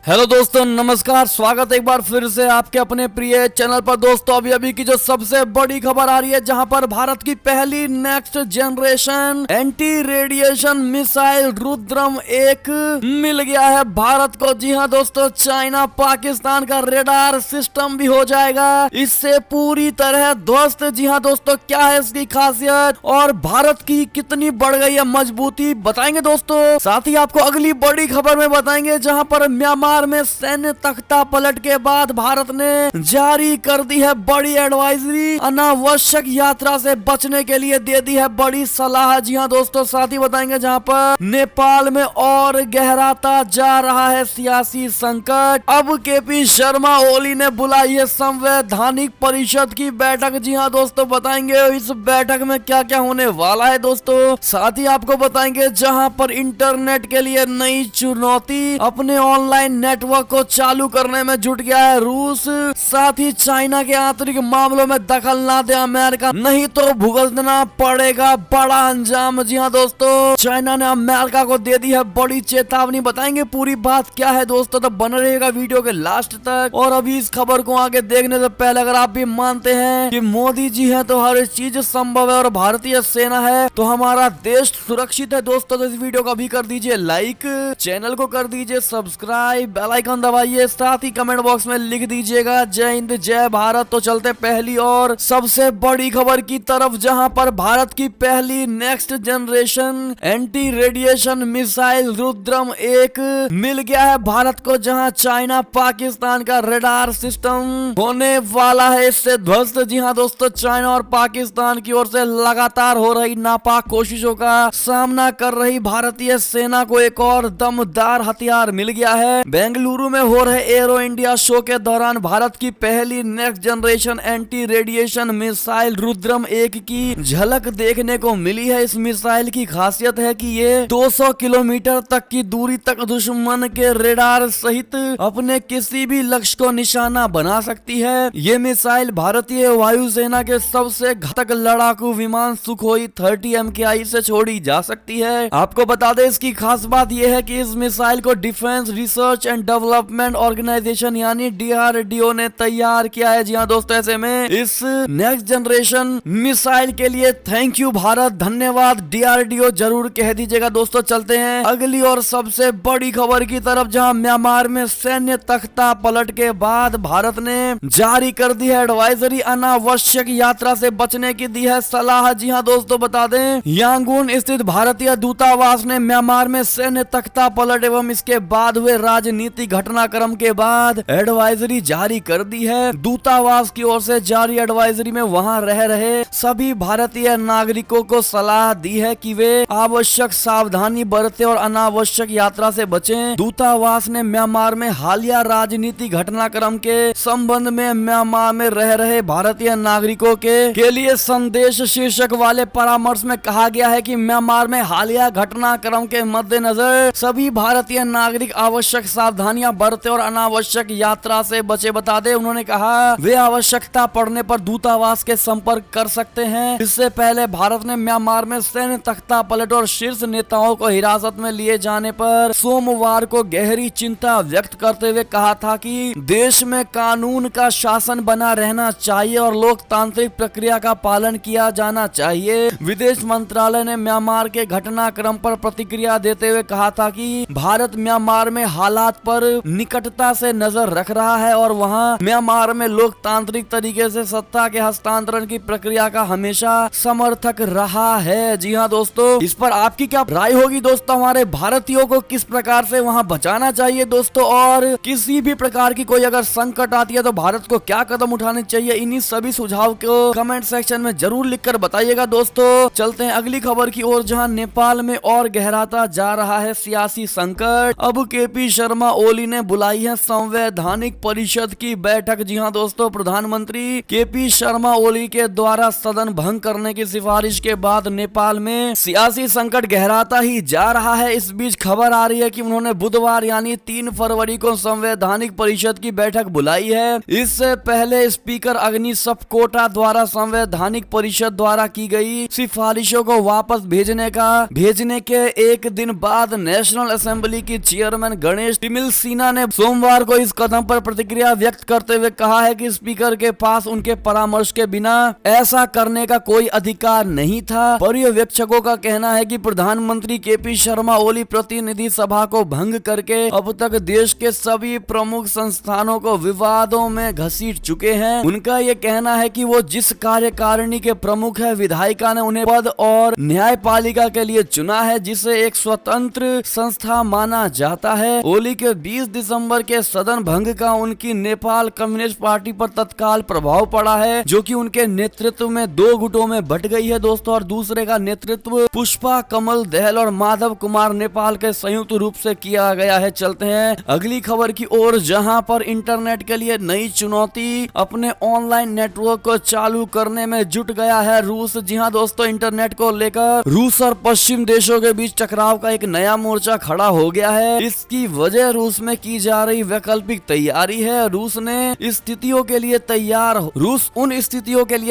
Hello दोस्तों, नमस्कार। स्वागत है एक बार फिर से आपके अपने प्रिय चैनल पर। दोस्तों अभी की जो सबसे बड़ी खबर आ रही है, जहां पर भारत की पहली next generation anti radiation missile Rudram 1 मिल गया है भारत को। जी हां दोस्तों, चाइना पाकिस्तान का रेडार सिस्टम भी हो जाएगा इससे पूरी तरह ध्वस्त। जी हां दोस्तों, क्या है इसकी खासियत और भारत की कितनी बढ़ गई है मजबूती, बताएंगे दोस्तों। साथ ही आपको अगली बड़ी खबर में बताएंगे, जहां पर म्यांमार में सैन्य तख्ता पलट के बाद भारत ने जारी कर दी है बड़ी एडवाइजरी। अनावश्यक यात्रा से बचने के लिए दे दी है बड़ी सलाह। जी हां दोस्तों, साथ ही बताएंगे जहां पर नेपाल में और गहराता जा रहा है सियासी संकट। अब केपी शर्मा ओली ने बुलाई है संवैधानिक परिषद की बैठक। जी हां दोस्तों, बताएंगे इस बैठक में क्या क्या होने वाला है दोस्तों। साथ ही आपको बताएंगे जहां पर इंटरनेट के लिए नई चुनौती, अपने ऑनलाइन नेटवर्क को चालू करने में जुट गया है रूस। साथ ही चाइना के आंतरिक मामलों में दखल ना दे अमेरिका, नहीं तो भुगतना पड़ेगा बड़ा अंजाम। जी हां दोस्तों, चाइना ने अमेरिका को दे दी है बड़ी चेतावनी। बताएंगे पूरी बात क्या है दोस्तों, तो बने रहेगा वीडियो के लास्ट तक। और अभी इस खबर को आगे देखने से पहले अगर आप भी मानते हैं कि मोदी जी है तो हर चीज संभव है और भारतीय सेना है तो हमारा देश सुरक्षित है दोस्तों, तो इस वीडियो को अभी कर दीजिए लाइक, चैनल को कर दीजिए सब्सक्राइब, बेल आइकन दबाइए, साथ ही कमेंट बॉक्स में लिख दीजिएगा जय हिंद जय भारत। तो चलते पहली और सबसे बड़ी खबर की तरफ, जहां पर भारत की पहली next generation anti radiation missile Rudram 1 मिल गया है भारत को, जहां चाइना पाकिस्तान का रेडार सिस्टम होने वाला है इससे ध्वस्त। जी हां दोस्तों, चाइना और पाकिस्तान की ओर से लगातार हो रही नापाक कोशिशों का सामना कर रही भारतीय सेना को एक और दमदार हथियार मिल गया है। बेंगलुरु में हो रहे एरो इंडिया शो के दौरान भारत की पहली next generation anti radiation missile Rudram 1 की झलक देखने को मिली है। इस मिसाइल की खासियत है कि ये 200 किलोमीटर तक की दूरी तक दुश्मन के रेडार सहित अपने किसी भी लक्ष्य को निशाना बना सकती है। ये मिसाइल भारतीय वायुसेना के सबसे घातक लड़ाकू विमान सुखोई 30 MKI से छोड़ी जा सकती है। आपको बता दें, इसकी खास बात यह है कि इस मिसाइल को defence research and development organisation यानी DRDO ने तैयार किया है। जी हाँ दोस्तों, ऐसे में इस नेक्स्ट जनरेशन मिसाइल के लिए थैंक यू भारत, धन्यवाद DRDO जरूर कह दीजिएगा दोस्तों। चलते हैं अगली और सबसे बड़ी खबर की तरफ, जहां म्यांमार में सैन्य तख्ता पलट के बाद भारत ने जारी कर दी है एडवाइजरी। अनावश्यक यात्रा से बचने की दी है सलाह। जी हाँ दोस्तों, बता दें यांगून स्थित भारतीय दूतावास ने म्यांमार में सैन्य तख्ता पलट एवं इसके बाद हुए राजनीतिक घटनाक्रम के बाद एडवाइजरी जारी कर दी है। दूतावास की ओर से जारी एडवाइजरी में वहां रह रहे सभी भारतीय नागरिकों को सलाह दी है कि वे आवश्यक सावधानी बरतें और अनावश्यक यात्रा से बचें। दूतावास ने म्यांमार में हालिया राजनीतिक घटनाक्रम के संबंध में म्यांमार में रह रहे भारतीय नागरिकों के लिए संदेश शीर्षक वाले परामर्श में कहा गया है कि म्यांमार में हालिया घटनाक्रम के मद्देनजर सभी भारतीय नागरिक आवश्यक सावधानियां बरते और अनावश्यक यात्रा से बचे। बता दे, उन्होंने कहा वे आवश्यकता पड़ने पर दूतावास के संपर्क कर सकते हैं। इससे पहले भारत ने म्यांमार में सैन्य तख्ता पलट और शीर्ष नेताओं को हिरासत में लिए जाने पर सोमवार को गहरी चिंता व्यक्त करते हुए कहा था कि देश में कानून का शासन बना रहना चाहिए और लोकतांत्रिक प्रक्रिया का पालन किया जाना चाहिए। विदेश मंत्रालय ने म्यांमार के घटनाक्रम पर प्रतिक्रिया देते हुए कहा था कि भारत म्यांमार में हालात पर निकटता से नजर रख रहा है और वहां म्यांमार में लोकतांत्रिक तरीके से सत्ता के हस्तांतरण की प्रक्रिया का हमेशा समर्थक रहा है। जी हाँ दोस्तों, इस पर आपकी क्या राय होगी दोस्तों। हमारे भारतीयों को किस प्रकार से वहां बचाना चाहिए दोस्तों, और किसी भी प्रकार की कोई अगर संकट आती है तो भारत को क्या कदम उठाने चाहिए, इन्हीं सभी सुझाव को कमेंट सेक्शन में जरूर लिखकर बताइएगा दोस्तों। चलते हैं अगली खबर की ओर, जहां नेपाल में और गहराता जा रहा है सियासी संकट। अब केपी शर्मा ओली ने बुलाई है संवैधानिक परिषद की बैठक। जी हां दोस्तों, प्रधानमंत्री केपी शर्मा ओली के द्वारा सदन भंग करने की सिफारिश के बाद नेपाल में सियासी संकट गहराता ही जा रहा है। इस बीच खबर आ रही है कि उन्होंने बुधवार यानी 3 फरवरी को संवैधानिक परिषद की बैठक बुलाई है। इससे पहले स्पीकर अग्नि सपकोटा द्वारा संवैधानिक परिषद द्वारा की गई सिफारिशों को वापस भेजने के एक दिन बाद नेशनल असेंबली की चेयरमैन गणेश एमिल सीना ने सोमवार को इस कदम पर प्रतिक्रिया व्यक्त करते हुए कहा है कि स्पीकर के पास उनके परामर्श के बिना ऐसा करने का कोई अधिकार नहीं था। पर्यवेक्षकों का कहना है कि प्रधानमंत्री केपी शर्मा ओली प्रतिनिधि सभा को भंग करके अब तक देश के सभी प्रमुख संस्थानों को विवादों में घसीट चुके हैं। उनका ये कहना है कि वो जिस कार्यकारिणी के प्रमुख है, विधायिका ने उन्हें पद और न्यायपालिका के लिए चुना है, जिसे एक स्वतंत्र संस्था माना जाता है। ओली के 20 दिसंबर के सदन भंग का उनकी नेपाल कम्युनिस्ट पार्टी पर तत्काल प्रभाव पड़ा है, जो कि उनके नेतृत्व में 2 गुटों में बट गई है दोस्तों, और दूसरे का नेतृत्व पुष्पा कमल दहल और माधव कुमार नेपाल के संयुक्त रूप से किया गया है। चलते हैं अगली खबर की ओर, जहां पर इंटरनेट के लिए नई चुनौती, अपने ऑनलाइन नेटवर्क को चालू करने में जुट गया है रूस। जी हां दोस्तों, इंटरनेट को लेकर रूस और पश्चिम देशों के बीच टकराव का एक नया मोर्चा खड़ा हो गया है। इसकी वजह रूस में की जा रही वैकल्पिक तैयारी है। रूस उन स्थितियों के लिए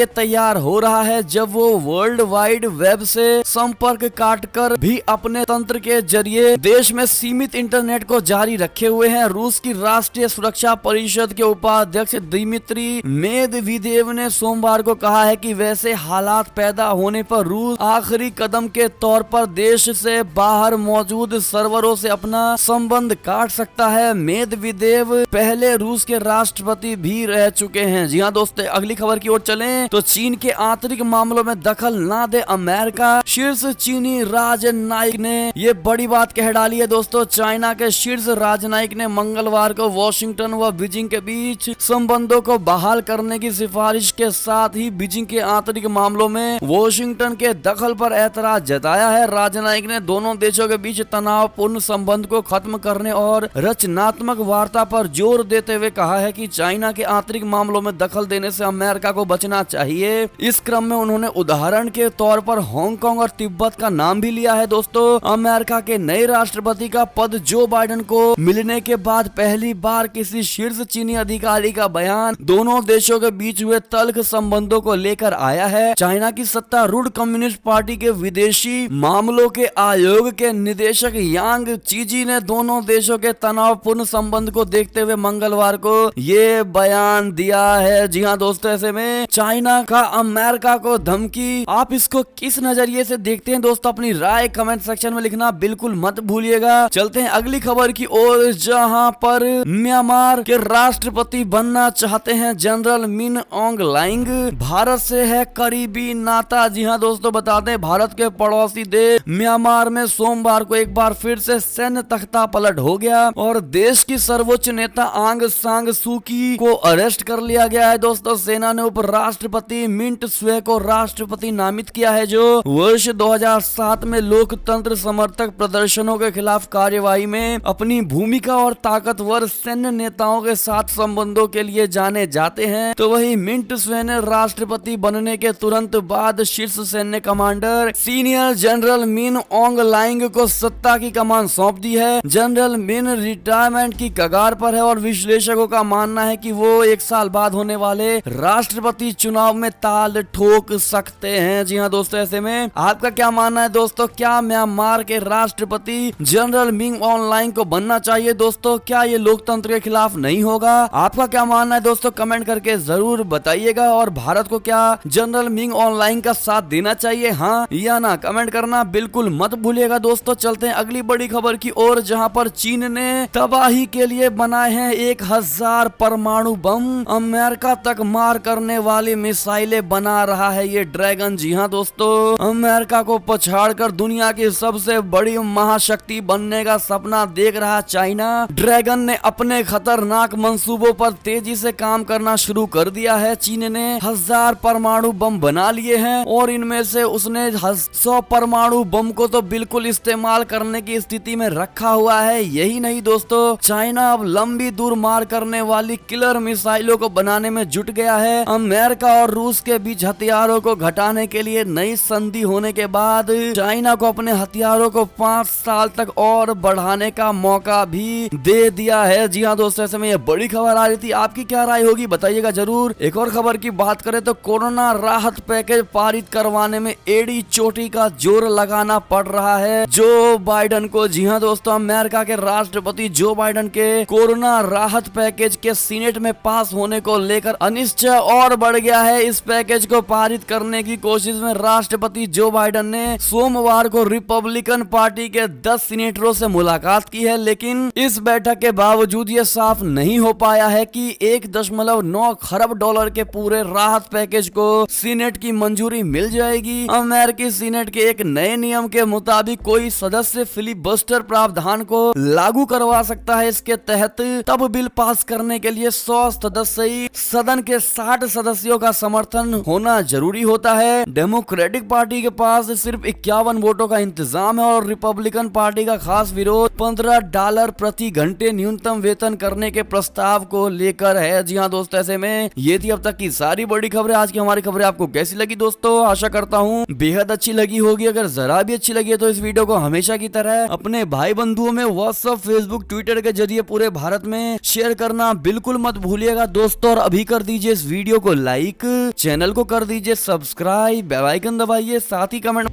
तैयार हो रहा है जब वो वर्ल्ड वाइड वेब से संपर्क काटकर भी अपने तंत्र के जरिए देश में सीमित इंटरनेट को जारी रखे हुए हैं। रूस की राष्ट्रीय सुरक्षा परिषद के उपाध्यक्ष दिमित्री मेदवेदेव ने सोमवार को कहा है कि वैसे हालात पैदा होने पर रूस आखिरी कदम के तौर पर देश से बाहर मौजूद सर्वरों से अपना संबंध काट सकता है। मेदवेदेव पहले रूस के राष्ट्रपति भी रह चुके हैं। जी हाँ दोस्तों, अगली खबर की ओर चलें तो चीन के आंतरिक मामलों में दखल ना दे अमेरिका, शीर्ष चीनी राजनयिक ने ये बड़ी बात कह डाली है दोस्तों। चाइना के शीर्ष राजनयिक ने मंगलवार को वॉशिंगटन व बीजिंग के बीच संबंधों को बहाल करने की सिफारिश के साथ ही बीजिंग के आंतरिक मामलों में वॉशिंगटन के दखल पर ऐतराज जताया है। राजनयिक ने दोनों देशों के बीच तनावपूर्ण संबंध को खत्म करने और रचनात्मक वार्ता पर जोर देते हुए कहा है कि चाइना के आंतरिक मामलों में दखल देने से अमेरिका को बचना चाहिए। इस क्रम में उन्होंने उदाहरण के तौर पर हांगकांग और तिब्बत का नाम भी लिया है दोस्तों। अमेरिका के नए राष्ट्रपति का पद जो बाइडेन को मिलने के बाद पहली बार किसी शीर्ष चीनी अधिकारी का बयान दोनों देशों के बीच हुए तल्ख संबंधों को लेकर आया है। चाइना की सत्तारूढ़ कम्युनिस्ट पार्टी के विदेशी मामलों के आयोग के निदेशक यांग चीजी ने दोनों देशों के तनावपूर्ण संबंध को देखते हुए मंगलवार को ये बयान दिया है। जी हाँ दोस्तों, ऐसे में चाइना का अमेरिका को धमकी, आप इसको किस नजरिए से देखते हैं दोस्तों? अपनी राय कमेंट सेक्शन में लिखना बिल्कुल मत भूलिएगा। चलते हैं अगली खबर की ओर, जहां पर म्यांमार के राष्ट्रपति बनना चाहते हैं जनरल मिन ऑन्ग लाइंग। भारत से है करीबी नाता। जी हाँ दोस्तों, बता दें भारत के पड़ोसी देश म्यांमार में सोमवार को एक बार फिर से सैन्य तख्ता पलट हो गया और देश की सर्वोच्च नेता आंग सांग सूकी को अरेस्ट कर लिया गया है दोस्तों। सेना ने उपराष्ट्रपति मिंट स्वे को राष्ट्रपति नामित किया है, जो वर्ष 2007 में लोकतंत्र समर्थक प्रदर्शनों के खिलाफ कार्यवाही में अपनी भूमिका और ताकतवर सैन्य नेताओं के साथ संबंधों के लिए जाने जाते हैं। तो वही मिंट स्वे ने राष्ट्रपति बनने के तुरंत बाद शीर्ष सैन्य commander senior general Min ऑन्ग lying को सत्ता की कमान सौंप दी है। जनरल मिन रिटायरमेंट की कगार पर है और विश्लेषकों का मानना है कि वो 1 साल बाद होने वाले राष्ट्रपति चुनाव में ताल ठोक सकते हैं। जी हाँ दोस्तों, ऐसे में आपका क्या मानना है दोस्तों? क्या म्यांमार के राष्ट्रपति जनरल मिन ऑन्ग लाइंग को बनना चाहिए दोस्तों? क्या ये लोकतंत्र के खिलाफ नहीं होगा? आपका क्या मानना है दोस्तों? कमेंट करके जरूर बताइएगा। और भारत को क्या जनरल मिन ऑन्ग लाइंग का साथ देना चाहिए, हाँ या ना? कमेंट करना बिल्कुल मत भूलिएगा दोस्तों। चलते हैं अगली बड़ी खबर की ओर, जहां पर चीन ने तबाही के लिए बनाए हैं 1000 परमाणु बम। अमेरिका तक मार करने वाली मिसाइलें बना रहा है ये ड्रैगन। जी हाँ दोस्तों, अमेरिका को पछाड़कर दुनिया की सबसे बड़ी महाशक्ति बनने का सपना देख रहा चाइना ड्रैगन ने अपने खतरनाक मंसूबों पर तेजी से काम करना शुरू कर दिया है। चीन ने 1000 परमाणु बम बना लिए हैं और इनमें से उसने 100 परमाणु बम को तो बिल्कुल इस्तेमाल करने की स्थिति में रखा हुआ है। यही नहीं दोस्तों, चाइना अब लंबी दूर मार करने वाली किलर मिसाइलों को बनाने में जुट गया है। अमेरिका और रूस के बीच हथियारों को घटाने के लिए नई संधि होने के बाद चाइना को अपने हथियारों को 5 साल तक और बढ़ाने का मौका भी दे दिया है। जी हाँ दोस्तों, ऐसे में ये बड़ी खबर आ रही थी। आपकी क्या राय होगी बताइएगा जरूर। एक और खबर की बात करें तो कोरोना राहत पैकेज पारित करवाने में एड़ी चोटी का जोर लगाना पड़ रहा है जो बाइडेन को। जी हाँ दोस्तों, अमेरिका के राष्ट्रपति जो बाइडेन के कोरोना राहत पैकेज के सीनेट में पास होने को लेकर अनिश्चय और बढ़ गया है। इस पैकेज को पारित करने की कोशिश में राष्ट्रपति जो बाइडेन ने सोमवार को रिपब्लिकन पार्टी के 10 सीनेटरों से मुलाकात की है, लेकिन इस बैठक के बावजूद ये साफ नहीं हो पाया है कि 1.9 खरब डॉलर के पूरे राहत पैकेज को सीनेट की मंजूरी मिल जाएगी। अमेरिकी सीनेट के एक नए नियम के मुताबिक कोई सदस्य फिलिबस्टर प्रावधान को लागू करवा सकता है। इसके तहत तब बिल पास करने के लिए 100 सदस्यीय सदन के 60 सदस्यों का समर्थन होना जरूरी होता है। डेमोक्रेटिक पार्टी के पास सिर्फ 51 वोटों का इंतजाम है और रिपब्लिकन पार्टी का खास विरोध $15 प्रति घंटे न्यूनतम वेतन करने के प्रस्ताव को लेकर है। जी हाँ दोस्तों, ऐसे में ये थी अब तक की सारी बड़ी खबरें। आज की हमारी खबरें आपको कैसी लगी दोस्तों? आशा करता हूँ बेहद अच्छी लगी होगी। अगर जरा भी अच्छी लगी है तो इस वीडियो को हमेशा की तरह अपने भाई बंधुओं में व्हाट्सएप, फेसबुक, ट्विटर के जरिए पूरे भारत में शेयर करना बिल्कुल मत भूलिएगा दोस्तों। और अभी कर दीजिए इस वीडियो को लाइक, चैनल को कर दीजिए सब्सक्राइब, बेल आइकन दबाइए, साथ ही कमेंट